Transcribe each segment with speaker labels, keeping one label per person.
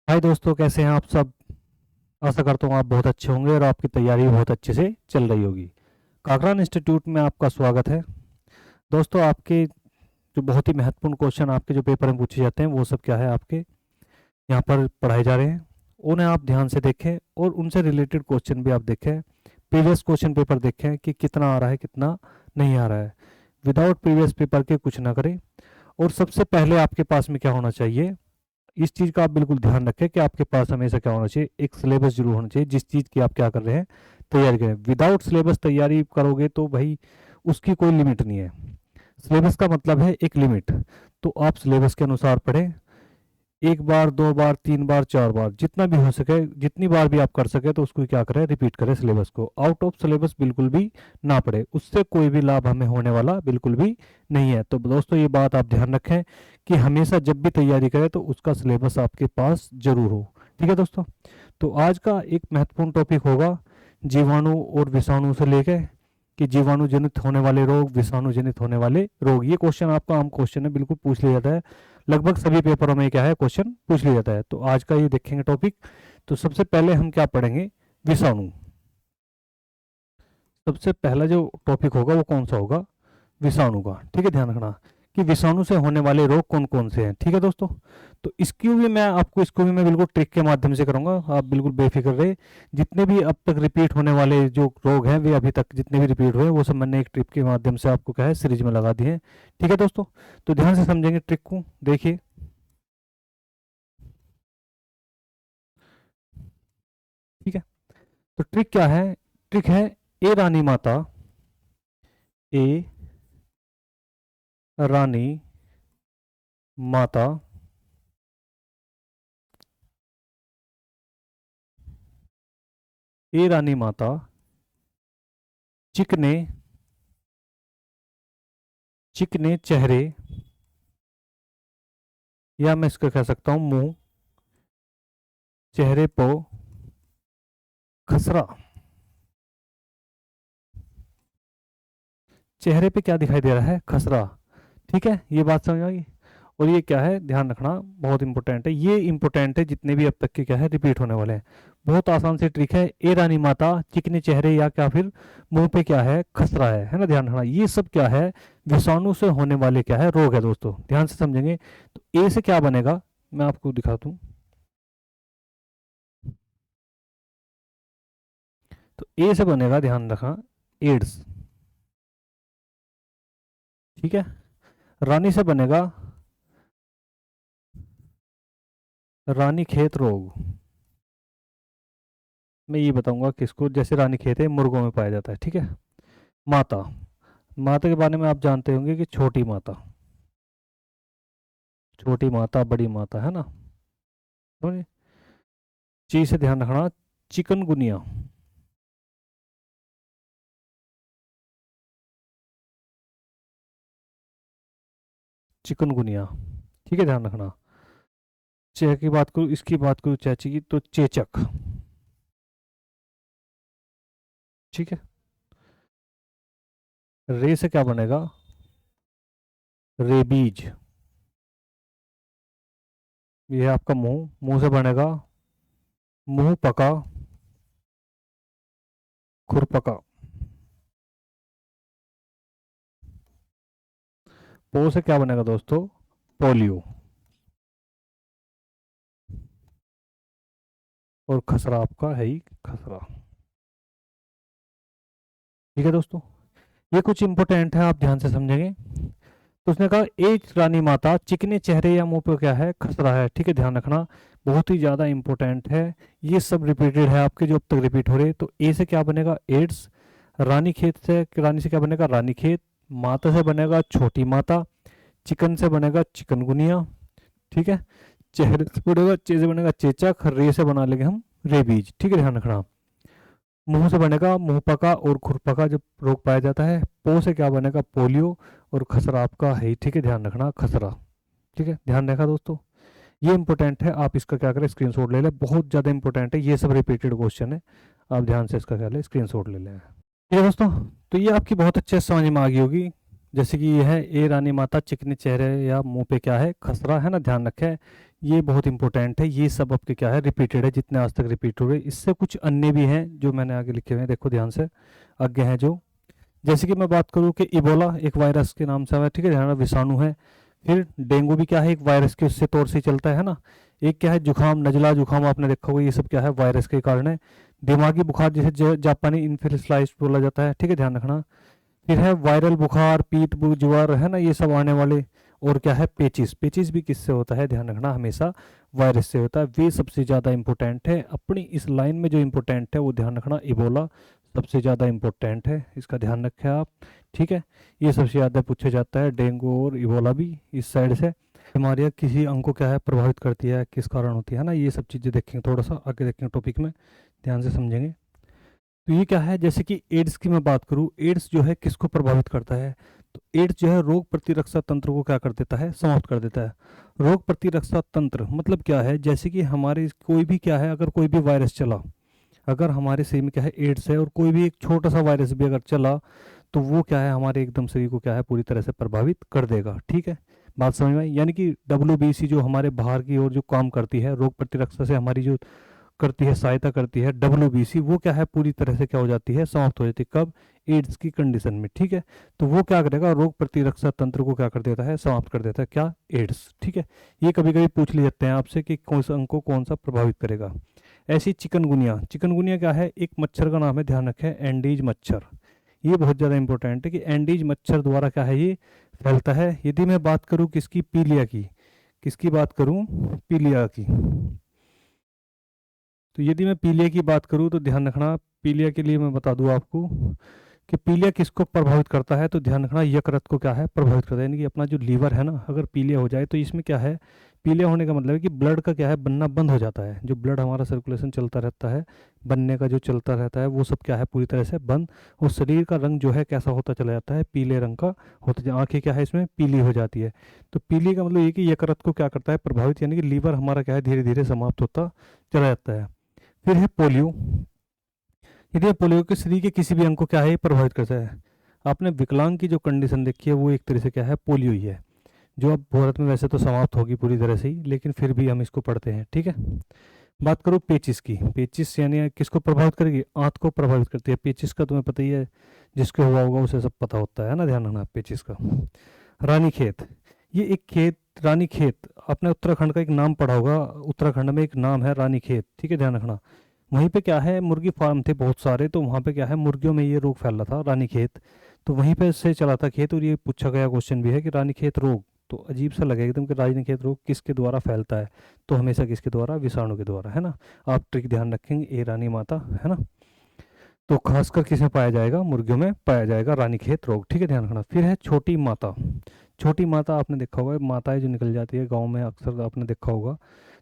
Speaker 1: हाय दोस्तों, कैसे हैं आप सब। आशा करता हूँ आप बहुत अच्छे होंगे और आपकी तैयारी बहुत अच्छे से चल रही होगी। काकरान इंस्टीट्यूट में आपका स्वागत है। दोस्तों, आपके जो बहुत ही महत्वपूर्ण क्वेश्चन आपके जो पेपर में पूछे जाते हैं वो सब क्या है आपके यहाँ पर पढ़ाए जा रहे हैं, उन्हें आप ध्यान से देखें और उनसे रिलेटेड क्वेश्चन भी आप देखें। प्रीवियस क्वेश्चन पेपर देखें कि कितना आ रहा है कितना नहीं आ रहा है। विदाउट प्रीवियस पेपर के कुछ ना करें। और सबसे पहले आपके पास में क्या होना चाहिए, इस चीज़ का आप बिल्कुल ध्यान रखें कि आपके पास हमेशा क्या होना चाहिए, एक सिलेबस जरूर होना चाहिए जिस चीज़ की आप क्या कर रहे हैं, तैयारी करें। विदाउट सिलेबस तैयारी करोगे तो भाई उसकी कोई लिमिट नहीं है। सिलेबस का मतलब है एक लिमिट। तो आप सिलेबस के अनुसार पढ़ें। एक बार, दो बार, तीन बार, चार बार, जितना भी हो सके, जितनी बार भी आप कर सके तो उसको क्या करें, रिपीट करें सिलेबस को। आउट ऑफ सिलेबस बिल्कुल भी ना पढ़े, उससे कोई भी लाभ हमें होने वाला बिल्कुल भी नहीं है। तो दोस्तों, ये बात आप ध्यान रखें कि हमेशा जब भी तैयारी करें तो उसका सिलेबस आपके पास जरूर हो। ठीक है दोस्तों। तो आज का एक महत्वपूर्ण टॉपिक होगा जीवाणु और विषाणु से लेकर कि जीवाणु जनित होने वाले रोग, विषाणु जनित होने वाले रोग। ये क्वेश्चन आपका आम क्वेश्चन है, बिल्कुल पूछ लिया जाता है। लगभग सभी पेपरों में क्या है, क्वेश्चन पूछ लिया जाता है। तो आज का ये देखेंगे टॉपिक। तो सबसे पहले हम क्या पढ़ेंगे, विषाणु। सबसे पहला जो टॉपिक होगा वो कौन सा होगा, विषाणु का। ठीक है, ध्यान रखना कि विषाणु से होने वाले रोग कौन कौन से हैं। ठीक है दोस्तों। तो इसको भी मैं बिल्कुल ट्रिक के माध्यम से करूंगा, आप बिल्कुल बेफिक्र रहे। जितने भी अब तक रिपीट होने वाले जो रोग हैं, वे अभी तक जितने भी रिपीट हुए वो सब मैंने एक ट्रिक के माध्यम से आपको क्या है, सीरीज में लगा दिए हैं। ठीक है दोस्तों। तो ध्यान से समझेंगे ट्रिक को, देखिए। ठीक है। तो ट्रिक क्या है, ट्रिक है ए रानी माता, ए रानी माता ए रानी माता चिकने चिकने चेहरे, या मैं इसका कह सकता हूं मुंह, चेहरे पर खसरा। चेहरे पे क्या दिखाई दे रहा है, खसरा। ठीक है, ये बात समझ आई। और ये क्या है, ध्यान रखना, बहुत इंपॉर्टेंट है। ये इंपॉर्टेंट है जितने भी अब तक के क्या है रिपीट होने वाले हैं। बहुत आसान सी ट्रिक है, ए रानी माता चिकने चेहरे, या क्या फिर मुंह पे क्या है, खसरा है ना। ध्यान रखना, ये सब क्या है, विषाणु से होने वाले क्या है, रोग है दोस्तों। ध्यान से समझेंगे। तो ए से क्या बनेगा, मैं आपको दिखाता हूं। तो ए से बनेगा, ध्यान रखना, एड्स। ठीक है। रानी से बनेगा रानीखेत रोग। मैं ये बताऊंगा किसको, जैसे रानीखेत है मुर्गों में पाया जाता है। ठीक है। माता, माता के बारे में आप जानते होंगे कि छोटी माता, छोटी माता, बड़ी माता, है ना। समझे? चीज से ध्यान रखना, चिकनगुनिया। चिकनगुनिया। ठीक है, ध्यान रखना। चेह की बात करूँ, इसकी बात करूँ चाची की, तो चेचक। ठीक है। रे से क्या बनेगा, रेबीज। ये है आपका मुंह, मुंह से बनेगा मुंह पका, खुरपका। पो से क्या बनेगा दोस्तों, पोलियो। और खसरा आपका है ही खसरा। ठीक है दोस्तों। ये कुछ इंपॉर्टेंट है, आप ध्यान से समझेंगे। तो उसने कहा एक रानी माता चिकने चेहरे या मुंह पे क्या है, खसरा है। ठीक है, ध्यान रखना, बहुत ही ज्यादा इंपॉर्टेंट है। ये सब रिपीटेड है आपके जो अब तक रिपीट हो रहे। तो ए से क्या बनेगा, एड्स। रानी से क्या बनेगा, रानीखेत। माता से बनेगा छोटी माता। चिकन से बनेगा चिकनगुनिया। ठीक है। चेहरे से बनेगा, चे से बनेगा चेचक। रे से बना लेंगे हम रेबीज। ठीक है, ध्यान रखना। मुंह से बनेगा मुंह पका और खुरपका जब रोग पाया जाता है। पो से क्या बनेगा, पोलियो। और खसरा आपका है। ठीक है, ध्यान रखना, खसरा। ठीक है, ध्यान रखा दोस्तों। ये इंपॉर्टेंट है, आप इसका क्या करें, स्क्रीनशॉट ले लें, बहुत ज़्यादा इंपॉर्टेंट है। ये सब रिपीटेड क्वेश्चन है, आप ध्यान से इसका क्या लें, स्क्रीनशॉट ले लें। ठीक है दोस्तों। तो ये आपकी बहुत अच्छे से समझ में आ गई होगी। जैसे कि ये है ए रानी माता चिकने चेहरे या मुंह पे क्या है, खसरा, है ना। ध्यान रखें, ये बहुत इंपॉर्टेंट है, ये सब आपके क्या है रिपीटेड है, जितने आज तक रिपीट हो रहे। इससे कुछ अन्य भी हैं जो मैंने आगे लिखे हुए हैं, देखो ध्यान से आगे हैं जो, जैसे कि मैं बात करूं कि इबोला एक वायरस के नाम से है, ठीक है, ध्यान, विषाणु है। फिर डेंगू भी क्या है, एक वायरस के उससे तौर से चलता है ना। एक क्या है जुखाम, नजला जुखाम आपने देखा होगा, ये सब क्या है वायरस के कारण है। दिमागी बुखार जिसे जापानी इन्फ्लुएंजा बोला जाता है, ठीक है, ध्यान रखना। फिर है वायरल बुखार, पीत ज्वर है ना, ये सब आने वाले। और क्या है पेचिस, पेचिस भी किससे होता है, ध्यान रखना, हमेशा वायरस से होता है। वे सबसे ज़्यादा इंपॉर्टेंट है अपनी इस लाइन में, जो इंपॉर्टेंट है वो ध्यान रखना, इबोला सबसे ज़्यादा इंपॉर्टेंट है, इसका ध्यान रखें आप, ठीक है। ये सबसे ज़्यादा पूछा जाता है, डेंगू और इबोला भी इस साइड से। बीमारियाँ किसी अंग को क्या है प्रभावित करती है, किस कारण होती है ना, ये सब चीज़ें देखेंगे, थोड़ा सा आगे देखेंगे टॉपिक में, ध्यान से समझेंगे। तो ये क्या है, जैसे कि एड्स की मैं बात करूं, एड्स जो है किसको प्रभावित करता है, तो एड्स जो है रोग प्रतिरक्षा तंत्र को क्या कर देता है, समाप्त कर देता है। रोग प्रतिरक्षा तंत्र मतलब क्या है, जैसे कि हमारे कोई भी क्या है, अगर कोई भी वायरस चला, अगर हमारे शरीर में क्या है एड्स है, और कोई भी एक छोटा सा वायरस भी अगर चला, तो वो क्या है हमारे एकदम शरीर को क्या है पूरी तरह से प्रभावित कर देगा, ठीक है। बात समझ में आई, यानी कि WBC जो हमारे बाहर की ओर जो काम करती है, रोग प्रतिरक्षा से हमारी जो करती है, सहायता करती है, WBC, वो क्या है पूरी तरह से क्या हो जाती है, समाप्त हो जाती है, कब, एड्स की कंडीशन में, ठीक है। तो वो क्या करेगा, रोग प्रतिरक्षा तंत्र को क्या कर देता है, समाप्त कर देता है, क्या, एड्स, ठीक है। ये कभी कभी पूछ लिए जाते हैं आपसे कि कौन सा अंग को कौन सा प्रभावित करेगा। ऐसी चिकनगुनिया, चिकनगुनिया क्या है, एक मच्छर का नाम है, ध्यान रखें, एंडीज मच्छर। ये बहुत ज़्यादा इंपॉर्टेंट है कि एंडीज मच्छर द्वारा क्या है ये फैलता है। यदि मैं बात करूं किसकी, पीलिया की, किसकी बात करूं, पीलिया की, तो यदि मैं पीलिया की बात करूं तो ध्यान रखना, पीलिया के लिए मैं बता दूं आपको कि पीलिया किसको प्रभावित करता है, तो ध्यान रखना यकृत को क्या है प्रभावित करता है, यानी कि अपना जो लीवर है ना, अगर पीलिया हो जाए तो इसमें क्या है, पीलिया होने का मतलब है कि ब्लड का क्या है बनना बंद हो जाता है, जो ब्लड हमारा सर्कुलेशन चलता रहता है, बनने का जो चलता रहता है, वो सब क्या है पूरी तरह से बंद, और शरीर का रंग जो है कैसा होता चला जाता है, पीले रंग का होता, आंखें क्या है इसमें पीली हो जाती है। तो पीली का मतलब ये कि यकृत को क्या करता है प्रभावित, यानी कि लीवर हमारा क्या है धीरे धीरे समाप्त होता चला जाता है। फिर है पोलियो, यदि पोलियो के शरीर के किसी भी अंग को क्या है प्रभावित करता है। आपने विकलांग की जो कंडीशन देखी है वो एक तरह से क्या है पोलियो ही है, जो अब भारत में वैसे तो समाप्त होगी पूरी तरह से ही, लेकिन फिर भी हम इसको पढ़ते हैं, ठीक है। बात करो पेचिस की, पेचिस यानी किसको प्रभावित करेगी, आंत को प्रभावित करती है। पेचिस का तुम्हें पता ही है, जिसको हुआ होगा उसे सब पता होता है ना, ध्यान रखना पेचिस का। रानी खेत, ये एक खेत, रानी खेत, आपने उत्तराखंड का एक नाम पढ़ा होगा, उत्तराखंड में एक नाम है रानी खेत, ठीक है, ध्यान रखना। वहीं पे क्या है मुर्गी फार्म थे बहुत सारे, तो वहाँ पे क्या है मुर्गियों में ये रोग फैल रहा था, रानी खेत, तो वहीं पे से चला था खेत। और ये पूछा गया क्वेश्चन भी है कि रानी खेत रोग, तो अजीब सा लगेगा एकदम कि रानी खेत रोग किसके द्वारा फैलता है, तो हमेशा किसके द्वारा, विषाणु के द्वारा, है ना। आप ट्रिक ध्यान रखेंगे, ए रानी माता, है ना। तो खासकर किसमें पाया जाएगा, मुर्गियों में पाया जाएगा रानीखेत रोग, ठीक है, ध्यान रखना। फिर है छोटी माता, छोटी माता आपने देखा होगा, माताएं जो निकल जाती है गांव में अक्सर आपने देखा होगा,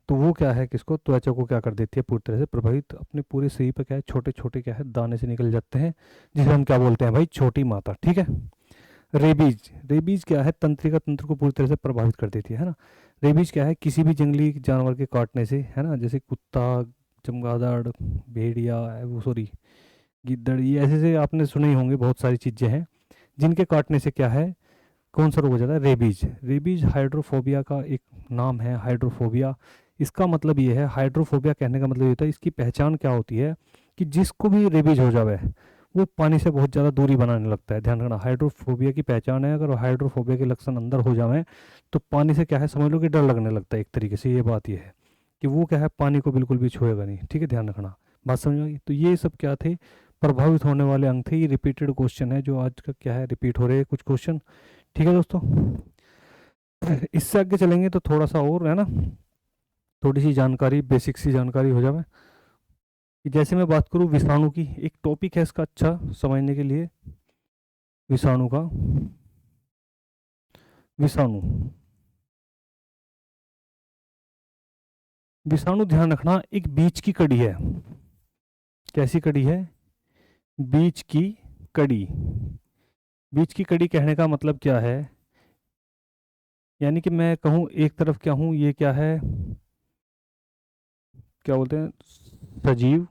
Speaker 1: तो वो क्या है किसको, त्वचा को क्या कर देती है पूरी तरह से प्रभावित, अपने पूरे शरीर पर क्या है छोटे छोटे क्या है दाने से निकल जाते हैं, जिसे हम क्या बोलते हैं भाई, छोटी माता, ठीक है। रेबीज, रेबीज क्या है, तंत्रिका तंत्र को पूरी तरह से प्रभावित कर देती है ना। रेबीज क्या है, किसी भी जंगली जानवर के काटने से, है ना, जैसे कुत्ता, चमगादड़, भेड़िया, वो सॉरी गिद्दड़, ये ऐसे से आपने सुने ही होंगे, बहुत सारी चीज़ें हैं जिनके काटने से क्या है, कौन सा रोग हो जाता है, रेबीज। रेबीज हाइड्रोफोबिया का एक नाम है, हाइड्रोफोबिया। इसका मतलब ये है, हाइड्रोफोबिया कहने का मतलब ये होता है, इसकी पहचान क्या होती है कि जिसको भी रेबीज हो जावे वो पानी से बहुत ज़्यादा दूरी बनाने लगता है, ध्यान रखना। हाइड्रोफोबिया की पहचान है, अगर हाइड्रोफोबिया के लक्षण अंदर हो जाए तो पानी से क्या है समझ लो कि डर लगने लगता है, एक तरीके से ये बात ये है कि वो क्या है पानी को बिल्कुल भी छुएगा नहीं, ठीक है, ध्यान रखना। बात समझ में आई, तो ये सब क्या थे, प्रभावित होने वाले अंग थे। ये रिपीटेड क्वेश्चन है जो आज का क्या है रिपीट हो रहे हैं कुछ क्वेश्चन, ठीक है दोस्तों। इससे आगे चलेंगे तो थोड़ा सा और है ना, थोड़ी सी जानकारी, बेसिक सी जानकारी हो जाए कि जैसे मैं बात करूं विषाणु की, एक टॉपिक है इसका अच्छा समझने के लिए, विषाणु का, विषाणु, विषाणु ध्यान रखना एक बीच की कड़ी है। कैसी कड़ी है, बीच की कड़ी। बीच की कड़ी कहने का मतलब क्या है, यानी कि मैं कहूँ एक तरफ क्या हूँ, ये क्या है, क्या बोलते हैं, सजीव,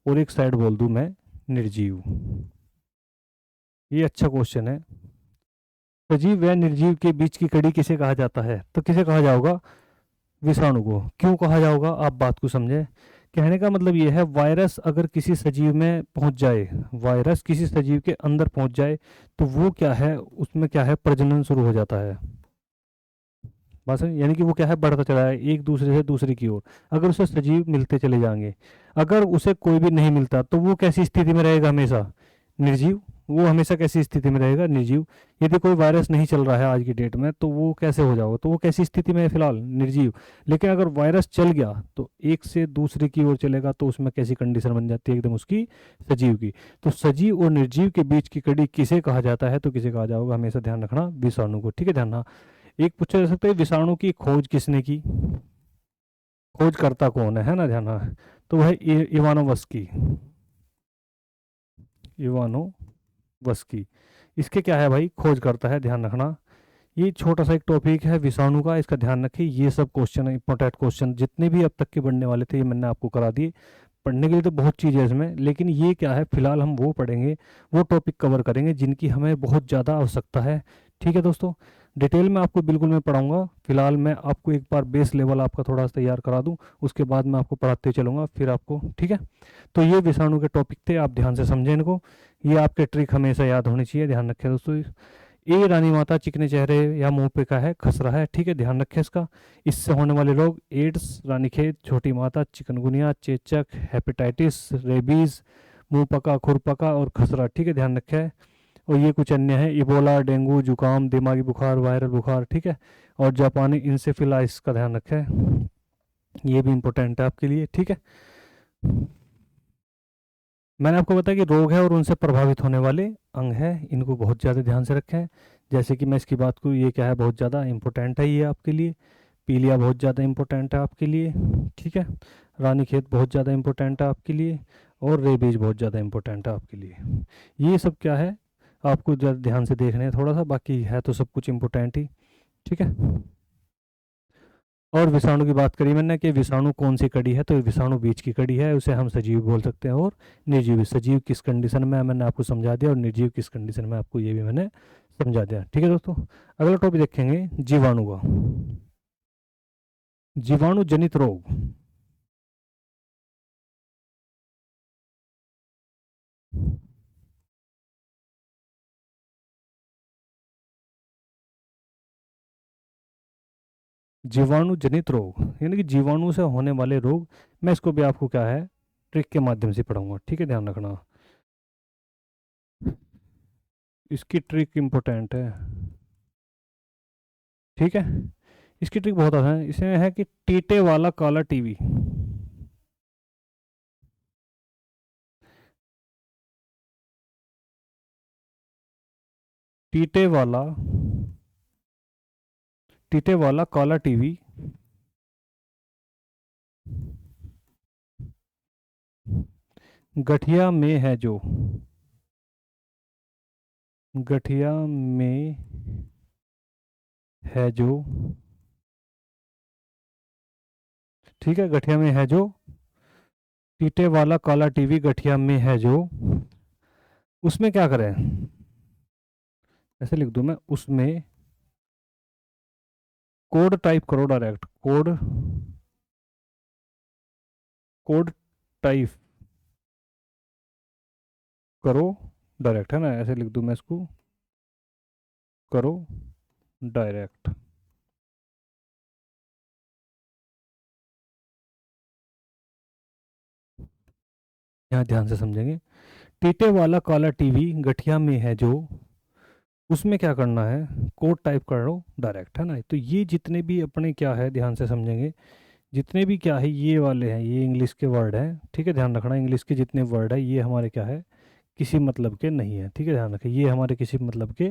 Speaker 1: और एक साइड बोल दूं मैं निर्जीव। ये अच्छा क्वेश्चन है। सजीव व निर्जीव के बीच की कड़ी किसे कहा जाता है, तो किसे कहा जाएगा, विषाणु को क्यों कहा जाएगा, आप बात को समझे। कहने का मतलब ये है, वायरस अगर किसी सजीव में पहुंच जाए, वायरस किसी सजीव के अंदर पहुंच जाए, तो वो क्या है, उसमें क्या है, प्रजनन शुरू हो जाता है। बस यानी कि वो क्या है, बढ़ता चला है एक दूसरे से दूसरे की ओर। अगर उसे सजीव मिलते चले जाएंगे, अगर उसे कोई भी नहीं मिलता, तो वो कैसी स्थिति में रहेगा, हमेशा निर्जीव। वो हमेशा कैसी स्थिति में रहेगा, निर्जीव। यदि कोई वायरस नहीं चल रहा है आज की डेट में, तो वो कैसे हो जाएगा, तो वो कैसी स्थिति में है, फिलहाल निर्जीव। लेकिन अगर वायरस चल गया तो एक से दूसरे की ओर चलेगा, तो उसमें कैसी कंडीशन बन जाती है, एकदम उसकी सजीव की। तो सजीव और निर्जीव के बीच की कड़ी किसे कहा जाता है, तो किसे कहा जाएगा, हमेशा ध्यान रखना, विषाणु को। ठीक है, ध्यान रखना। एक पूछा जा सकता है, विषाणु की खोज किसने की, खोजकर्ता कौन है ना, ध्यान रखना। तो वह इवानोवस्की, इवानोवस्की। इसके क्या है भाई, खोज करता है, ध्यान रखना। ये छोटा सा एक टॉपिक है विषाणु का, इसका ध्यान रखिए। ये सब क्वेश्चन इंपॉर्टेंट क्वेश्चन जितने भी अब तक के बनने वाले थे, ये मैंने आपको करा दिए। पढ़ने के लिए तो बहुत चीज़ है इसमें, लेकिन ये क्या है, फिलहाल हम वो पढ़ेंगे, वो टॉपिक कवर करेंगे जिनकी हमें बहुत ज़्यादा आवश्यकता है। ठीक है दोस्तों, डिटेल में आपको बिल्कुल मैं पढ़ाऊंगा। फिलहाल मैं आपको एक बार बेस लेवल आपका थोड़ा सा तैयार करा दूं, उसके बाद मैं आपको पढ़ाते चलूँगा फिर आपको। ठीक है, तो ये विषाणु के टॉपिक थे, आप ध्यान से समझें इनको। ये आपके ट्रिक हमेशा याद होनी चाहिए, ध्यान रखें दोस्तों। ए रानी माता चिकने चेहरे या मुंह पे का है, खसरा है। ठीक है, ध्यान रखें इसका। इससे होने वाले रोग, एड्स, रानीखेत, छोटी माता, चिकनगुनिया, चेचक, हेपेटाइटिस, रेबीज, मुंह पका, खुर पका और खसरा। ठीक है, ध्यान रखें। और ये कुछ अन्य है, इबोला, डेंगू, जुकाम, दिमागी बुखार, वायरल बुखार। ठीक है, और जापानी इंसेफेलाइटिस का ध्यान रखें, ये भी इंपॉर्टेंट है आपके लिए। ठीक है, मैंने आपको बताया कि रोग है और उनसे प्रभावित होने वाले अंग है, इनको बहुत ज़्यादा ध्यान से रखें। जैसे कि मैं इसकी बात करूँ, ये क्या है, बहुत ज़्यादा इंपॉर्टेंट है ये आपके लिए। पीलिया बहुत ज़्यादा इंपॉर्टेंट है आपके लिए। ठीक है, रानीखेत बहुत ज़्यादा इंपॉर्टेंट है आपके लिए, और रेबीज बहुत ज़्यादा इंपॉर्टेंट है आपके लिए। ये सब क्या है, आपको ज़्यादा ध्यान से देखना है थोड़ा सा, बाकी है तो सब कुछ इंपॉर्टेंट ही। ठीक है, और विषाणु की बात करी मैंने कि विषाणु कौन सी कड़ी है, तो विषाणु बीच की कड़ी है, उसे हम सजीव बोल सकते हैं। और निर्जीव, सजीव किस कंडीशन में है मैंने आपको समझा दिया, और निर्जीव किस कंडीशन में आपको ये भी मैंने समझा दिया। ठीक है दोस्तों, अगला टॉपिक देखेंगे जीवाणु का। जीवाणु जनित रोग। जीवाणु जनित रोग यानी कि जीवाणु से होने वाले रोग, मैं इसको भी आपको क्या है, ट्रिक के माध्यम से पढ़ाऊंगा। ठीक है, ध्यान रखना, इसकी ट्रिक इम्पोर्टेंट है। ठीक है, इसकी ट्रिक बहुत आसान है, इसमें है कि टीटे वाला काला टीवी। टीटे वाला, टीटे वाला काला टीवी गठिया में है जो, गठिया में है जो, ठीक है, गठिया में है जो, टीटे वाला काला टीवी गठिया में है जो, उसमें क्या करें, ऐसे लिख दूं मैं, उसमें कोड टाइप करो, डायरेक्ट कोड, कोड टाइप करो डायरेक्ट, है ना, ऐसे लिख दूं मैं इसको, करो डायरेक्ट। यहाँ ध्यान से समझेंगे, टीटे वाला काला टीवी गठिया में है जो, उसमें क्या करना है, कोड टाइप कर लो डायरेक्ट, है ना। तो ये जितने भी अपने क्या है, ध्यान से समझेंगे, जितने भी क्या है ये वाले हैं, ये इंग्लिश के वर्ड हैं। ठीक है, ध्यान रखना, इंग्लिश के जितने वर्ड है ये हमारे क्या है, किसी मतलब के नहीं है। ठीक है, ध्यान रखें, ये हमारे किसी मतलब के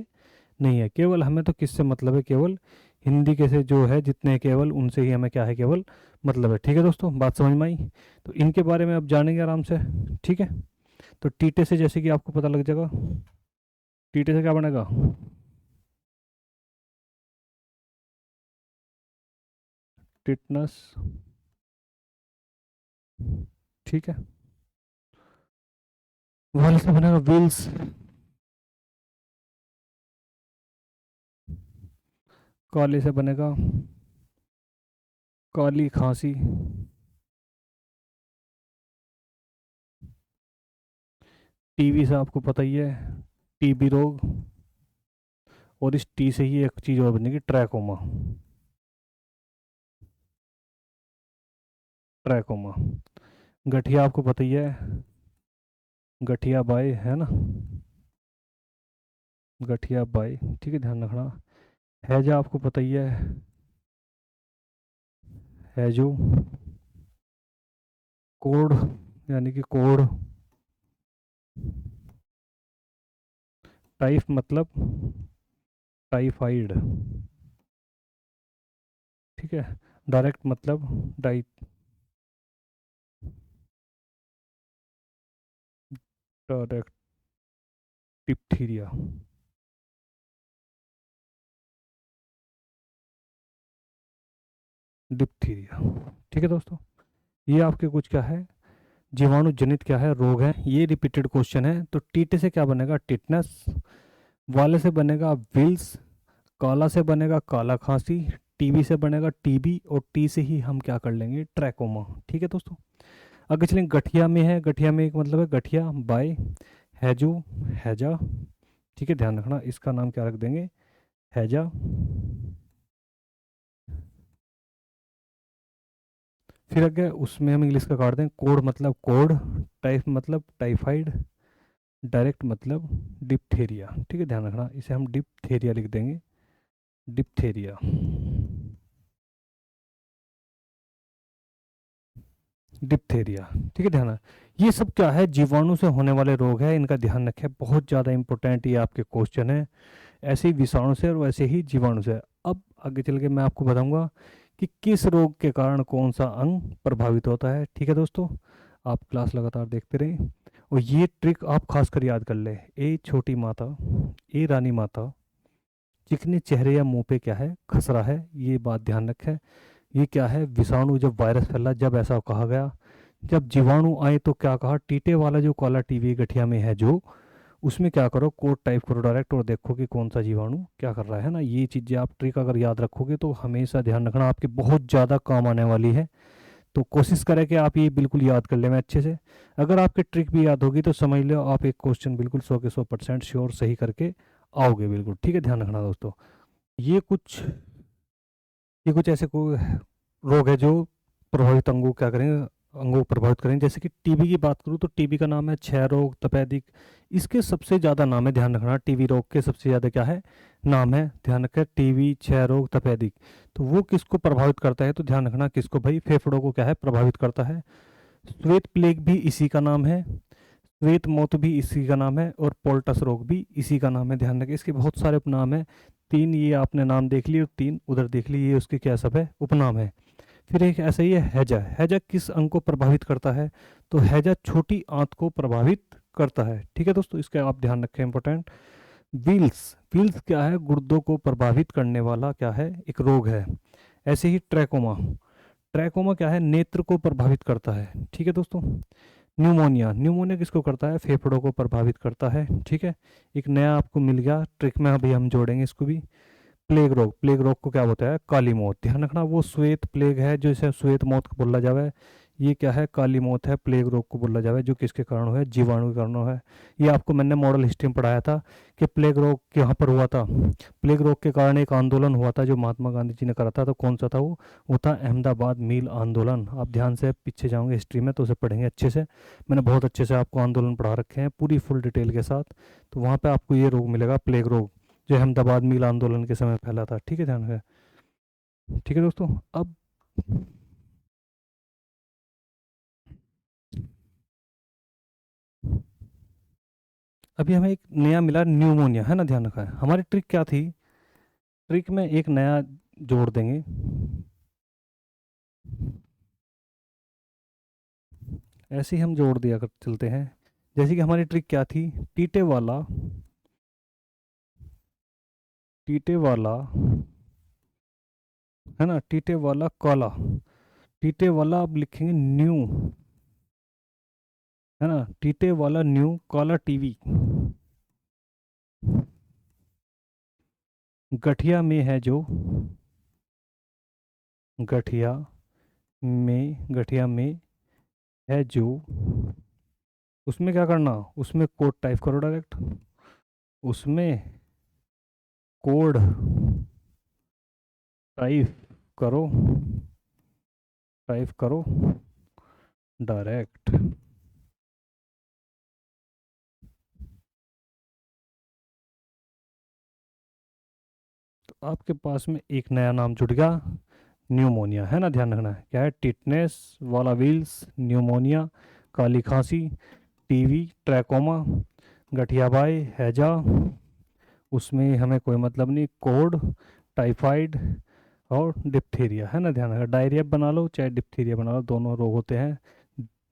Speaker 1: नहीं है। केवल हमें तो किससे मतलब है, केवल हिंदी के से जो है जितने, केवल उनसे ही हमें क्या है, केवल मतलब है। ठीक है दोस्तों, बात समझ में आई। तो इनके बारे में अब जानेंगे आराम से। ठीक है, तो टीटे से जैसे कि आपको पता लग जाएगा, टीटे से क्या बनेगा, टिटनस। ठीक है, वाल से बनेगा विल्स, काले से बनेगा काली खांसी, टीबी से आपको पता ही है, टीबी रोग, और इस टी से ही एक चीज और बनेगी, ट्रैकोमा। ट्रैकोमा। गठिया आपको पता ही है, गठिया बाई है ना, गठिया बाई, ठीक है, ध्यान रखना। हैजा आपको पता ही है, हैजो, कोड यानी कि कोड, टाइफ मतलब टाइफाइड, ठीक है, डायरेक्ट मतलब डाइ डायरेक्ट डिप्थीरिया। डिप्थीरिया, ठीक है दोस्तों। ये आपके कुछ क्या है, जीवाणु जनित क्या है, रोग है। ये रिपीटेड क्वेश्चन है। तो टीटे से क्या बनेगा, टिटनस, वाले से बनेगा विल्स, काला से बनेगा काला खांसी, टीबी से बनेगा टीबी, और टी से ही हम क्या कर लेंगे, ट्रैकोमा। ठीक है दोस्तों। आगे चलेंगे, गठिया में है, गठिया में एक मतलब है गठिया बाय, हैजो, हैजा, ठीक है, ध्यान रखना, इसका नाम क्या रख देंगे, हैजा। फिर आगे उसमें हम इंग्लिश का काट दें, कोड मतलब कोड, टाइफ मतलब टाइफाइड, डायरेक्ट मतलब डिप्थेरिया। ठीक है, ध्यान रखना, इसे हम डिप्थेरिया लिख देंगे, डिप्थेरिया, डिप्थेरिया। ठीक है, ध्यान रखना। ये सब क्या है, जीवाणु से होने वाले रोग है, इनका ध्यान रखें, बहुत ज़्यादा इंपॉर्टेंट ये आपके क्वेश्चन है। ऐसे ही विषाणु से और वैसे ही जीवाणु से। अब आगे चल के मैं आपको बताऊंगा कि किस रोग के कारण कौन सा अंग प्रभावित होता है। ठीक है दोस्तों, आप क्लास लगातार देखते रहें, और ये ट्रिक आप खासकर याद कर ले। ए छोटी माता, ए रानी माता, चिकने चेहरे या मुंह पे क्या है, खसरा है, ये बात ध्यान रखें। ये क्या है, विषाणु, जब वायरस फैला, जब ऐसा कहा गया, जब जीवाणु आए तो क्या कहा, टीटे वाला जो काला टीवी गठिया में है जो, उसमें क्या करो, कोड टाइप करो डायरेक्ट, और देखो कि कौन सा जीवाणु क्या कर रहा है ना। ये चीज़ें आप ट्रिक अगर याद रखोगे तो हमेशा ध्यान रखना, आपके बहुत ज़्यादा काम आने वाली है। तो कोशिश करें कि आप ये बिल्कुल याद कर ले मैं अच्छे से। अगर आपके ट्रिक भी याद होगी तो समझ लो आप एक क्वेश्चन बिल्कुल 100 के 100% श्योर सही करके आओगे बिल्कुल। ठीक है, ध्यान रखना दोस्तों। ये कुछ ये कुछ ऐसे को रोग है जो प्रभावित अंगों क्या करेंगे, अंगों को प्रभावित करेंगे। जैसे कि टीबी की बात करूँ तो टीबी का नाम है क्षय रोग, तपेदिक, इसके सबसे ज़्यादा नाम है, ध्यान रखना, टीबी रोग के सबसे ज़्यादा क्या है, नाम है, ध्यान रखें, टीबी, क्षय रोग, तपेदिक। तो वो किसको प्रभावित करता है, तो ध्यान रखना किसको भाई, फेफड़ों को क्या है, प्रभावित करता है। श्वेत प्लेग भी इसी का नाम है, श्वेत मौत भी इसी का नाम है, और पोल्टस रोग भी इसी का नाम है। ध्यान रखें, इसके बहुत सारे उपनाम है। तीन ये आपने नाम देख लिए, और तीन उधर देख लिए, ये उसके क्या सब है, उपनाम है। फिर एक ऐसा ही है हैजा। हैजा किस अंग को प्रभावित करता है, तो हैजा छोटी आंत को प्रभावित करता है। ठीक है दोस्तों, इसका आप ध्यान रखें, इंपॉर्टेंट। विल्स, विल्स क्या है, गुर्दों को प्रभावित करने वाला क्या है, एक रोग है। ऐसे ही ट्रैकोमा, ट्रैकोमा क्या है, नेत्र को प्रभावित करता है। ठीक है दोस्तों। न्यूमोनिया, न्यूमोनिया किसको करता है, फेफड़ों को प्रभावित करता है। ठीक है, एक नया आपको मिल गया ट्रिक में, अभी हम जोड़ेंगे इसको भी। प्लेग रोग, प्लेग रोग को क्या होता है, काली मौत। ध्यान रखना, वो श्वेत प्लेग है जो इसे श्वेत मौत को बोला जावे, ये क्या है, काली मौत है, प्लेग रोग को बोला जावे, जो किसके कारण है, जीवाणु के कारण है। ये आपको मैंने मॉडल हिस्ट्री में पढ़ाया था कि प्लेग रोग यहाँ पर हुआ था। प्लेग रोग के कारण एक आंदोलन हुआ था जो महात्मा गांधी जी ने करा था, तो कौन सा था वो था अहमदाबाद मील आंदोलन। आप ध्यान से पीछे जाओगे हिस्ट्री में तो उसे पढ़ेंगे अच्छे से। मैंने बहुत अच्छे से आपको आंदोलन पढ़ा रखे हैं पूरी फुल डिटेल के साथ। तो वहाँ पे आपको ये रोग मिलेगा, प्लेग रोग, जो अहमदाबाद मील आंदोलन के समय फैला था। ठीक है, ध्यान है। ठीक है दोस्तों। अब अभी हमें एक नया मिला, न्यूमोनिया, है ना, ध्यान रखा है। हमारी ट्रिक क्या थी, ट्रिक में एक नया जोड़ देंगे। ऐसे ही हम जोड़ दिया कर चलते हैं। जैसे कि हमारी ट्रिक क्या थी, टीटे वाला, टीटे वाला, है ना, टीटे वाला काला, टीटे वाला अब लिखेंगे न्यू, है ना, टीटे वाला न्यू काला टीवी। गठिया में है जो, गठिया में, गठिया में है जो, उसमें क्या करना, उसमें कोड टाइप करो डायरेक्ट, उसमें कोड टाइप करो, टाइप करो डायरेक्ट। तो आपके पास में एक नया नाम जुड़ गया, न्यूमोनिया, है ना। ध्यान रखना है क्या है, टिटनेस वाला व्हील्स, न्यूमोनिया, काली खांसी, टीवी, ट्रैकोमा, गठियाबाई, हैजा, उसमें हमें कोई मतलब नहीं, कोड, टाइफाइड और डिप्थीरिया, है ना। ध्यान रखना, डायरिया बना लो चाहे डिप्थीरिया बना लो, दोनों रोग होते हैं।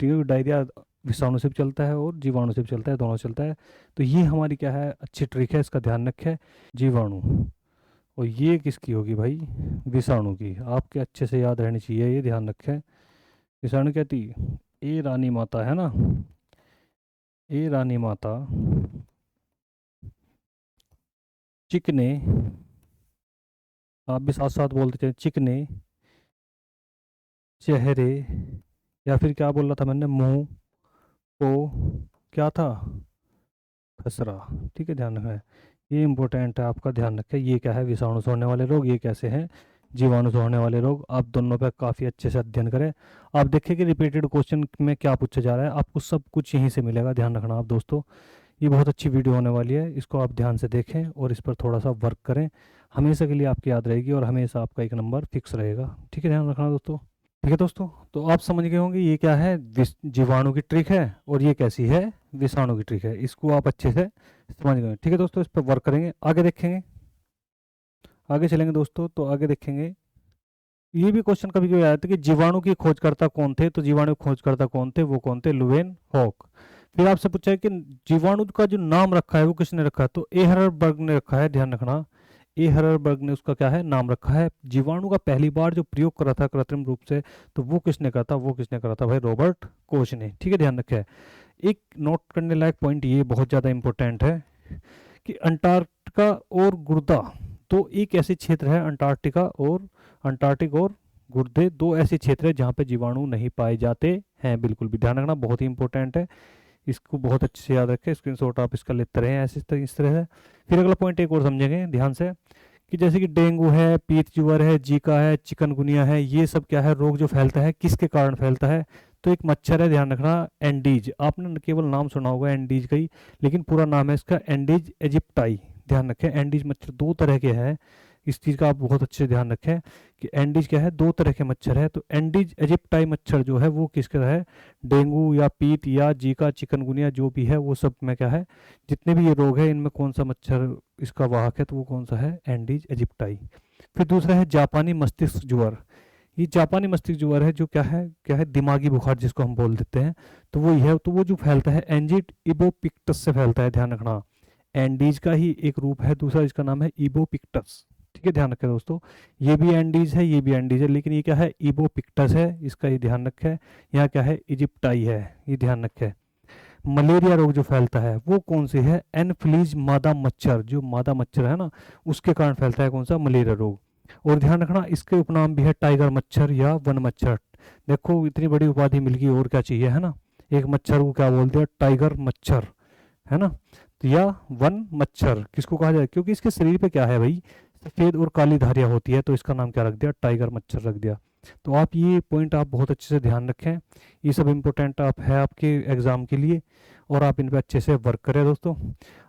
Speaker 1: डायरिया विषाणु से भी चलता है और जीवाणु से भी चलता है, दोनों से चलता है। तो ये हमारी क्या है, अच्छी ट्रिक है, इसका ध्यान रखें। जीवाणु, और ये किसकी होगी भाई, विषाणु की। आपके अच्छे से याद रहनी चाहिए, ये ध्यान रखें। विषाणु क्या थी, ए रानी माता, है ना। ए रानी माता चिकने, आप भी साथ साथ बोलते थे, चिकने चेहरे, या फिर क्या बोल रहा था मैंने, मुंह को क्या था, खसरा। ठीक है, ध्यान रखना है, ये इंपॉर्टेंट है, आपका ध्यान रखें। ये क्या है, विषाणु से होने वाले रोग, ये कैसे हैं, जीवाणु से होने वाले रोग। आप दोनों पे काफ़ी अच्छे से अध्ययन करें। आप देखिए कि रिपीटेड क्वेश्चन में क्या पूछा जा रहा है, आपको सब कुछ यहीं से मिलेगा। ध्यान रखना आप दोस्तों, ये बहुत अच्छी वीडियो होने वाली है, इसको आप ध्यान से देखें और इस पर थोड़ा सा वर्क करें, हमेशा के लिए आपकी याद रहेगी और हमेशा आपका एक नंबर फिक्स रहेगा। ठीक है, ध्यान रखना दोस्तों। ठीक है दोस्तों, तो आप समझ गए होंगे ये क्या है, जीवाणु की ट्रिक है, और ये कैसी है, विषाणु की ट्रिक है। इसको आप अच्छे से समझ गए। ठीक है दोस्तों, इस पर वर्क करेंगे, आगे देखेंगे, आगे चलेंगे दोस्तों। तो आगे देखेंगे, ये भी क्वेश्चन कभी कभी आया था कि जीवाणु की खोजकर्ता कौन थे, तो जीवाणु के खोजकर्ता कौन थे, वो कौन थे, लुवेन हॉक। फिर आपसे पूछा है कि जीवाणु का जो नाम रखा है वो किसने रखा है, तो ए हररबर्ग ने रखा है। ध्यान रखना, ए हररबर्ग ने उसका क्या है, नाम रखा है। जीवाणु का पहली बार जो प्रयोग करा था कृत्रिम रूप से, तो वो किसने करा था, वो किसने करा था भाई, रॉबर्ट कोच ने। ठीक है, ध्यान रखें। एक नोट करने लायक पॉइंट ये बहुत ज़्यादा इंपॉर्टेंट है कि अंटार्कटिका और गुर्दा, तो एक ऐसे क्षेत्र है, अंटार्कटिक और गुर्दे, दो ऐसे क्षेत्र है जहाँ पे जीवाणु नहीं पाए जाते हैं। बिल्कुल भी ध्यान रखना, बहुत ही इंपॉर्टेंट है, इसको बहुत अच्छे से याद रखें, स्क्रीनशॉट आप इसका लेते रहें ऐसे इस तरह से। फिर अगला पॉइंट एक और समझेंगे ध्यान से, कि जैसे कि डेंगू है, पीत ज्वर है, जीका है, चिकनगुनिया है, ये सब क्या है, रोग जो फैलता है किसके कारण फैलता है, तो एक मच्छर है। ध्यान रखना, एंडीज, आपने केवल नाम सुना होगा एंडीज का ही, लेकिन पूरा नाम है इसका एंडीज एजिप्टाई। ध्यान रखें, एंडीज मच्छर दो तरह के हैं, इस चीज़ का आप बहुत अच्छे से ध्यान रखें कि एंडीज क्या है, दो तरह के मच्छर है। तो एंडीज एजिप्टाई मच्छर जो है वो किसका है, डेंगू या पीत या जीका चिकनगुनिया जो भी है, वो सब में क्या है, जितने भी ये रोग है इनमें कौन सा मच्छर इसका वाहक है, तो वो कौन सा है, एंडीज एजिप्टाई। फिर दूसरा है जापानी मस्तिष्क ज्वर। ये जापानी मस्तिष्क ज्वर है जो क्या है, दिमागी बुखार जिसको हम बोल देते हैं, तो वो है, तो वो जो फैलता है एंजिट इबोपिक्टस से फैलता है। ध्यान रखना, एंडीज का ही एक रूप है दूसरा, इसका नाम है इबोपिक्टस। ठीक है, ध्यान रखें दोस्तों, ये भी एंडीज है, ये भी एंडीज है, लेकिन ये क्या है, इबोपिक्टस है, इसका ये ध्यान रखें। यहाँ क्या है, इजिप्टाई है, ये ध्यान रखें। मलेरिया रोग जो फैलता है वो कौन सी है, एनफ्लीज मादा मच्छर, जो मादा मच्छर है ना, उसके कारण फैलता है कौन सा, मलेरिया रोग। और ध्यान रखना, इसके उपनाम भी है टाइगर मच्छर या वन मच्छर। देखो इतनी बड़ी उपाधि मिल गई, और क्या चाहिए, है ना। एक मच्छर को क्या बोलते हैं, टाइगर मच्छर, है ना। तो या वन मच्छर किसको कहा जाए, क्योंकि इसके शरीर पे क्या है भाई, सफेद और काली धारियां होती है, तो इसका नाम क्या रख दिया, टाइगर मच्छर रख दिया। तो आप ये पॉइंट आप बहुत अच्छे से ध्यान रखें, ये सब इम्पोर्टेंट आप है आपके एग्जाम के लिए, और आप इन पे अच्छे से वर्क करें दोस्तों।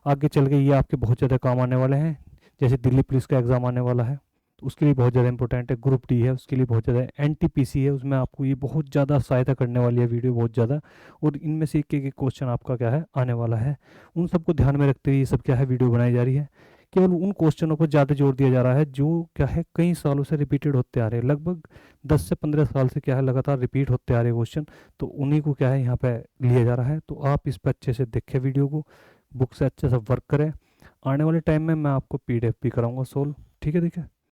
Speaker 1: आगे चल के ये आपके बहुत ज़्यादा काम आने वाले हैं, जैसे दिल्ली पुलिस का एग्ज़ाम आने वाला है, तो उसके लिए बहुत ज़्यादा इंपॉर्टेंट है। ग्रुप डी है उसके लिए बहुत ज़्यादा, एनटीपीसी है उसमें आपको ये बहुत ज़्यादा सहायता करने वाली है वीडियो, बहुत ज़्यादा। और इनमें से एक एक क्वेश्चन आपका क्या है, आने वाला है, उन सबको ध्यान में रखते हुए ये सब क्या है, वीडियो बनाई जा रही है। केवल उन क्वेश्चनों पर ज़्यादा जोर दिया जा रहा है जो क्या है, कई सालों से रिपीटेड होते आ रहे हैं, लगभग 10 से 15 साल से क्या है, लगातार रिपीट होते आ रहे क्वेश्चन, तो उन्हीं को क्या है यहाँ पे लिया जा रहा है। तो आप इस पर अच्छे से देखें वीडियो को, बुक से अच्छे से वर्क करें। आने वाले टाइम में मैं आपको पीडीएफ भी कराऊंगा सोल्व। ठीक है, देखिए।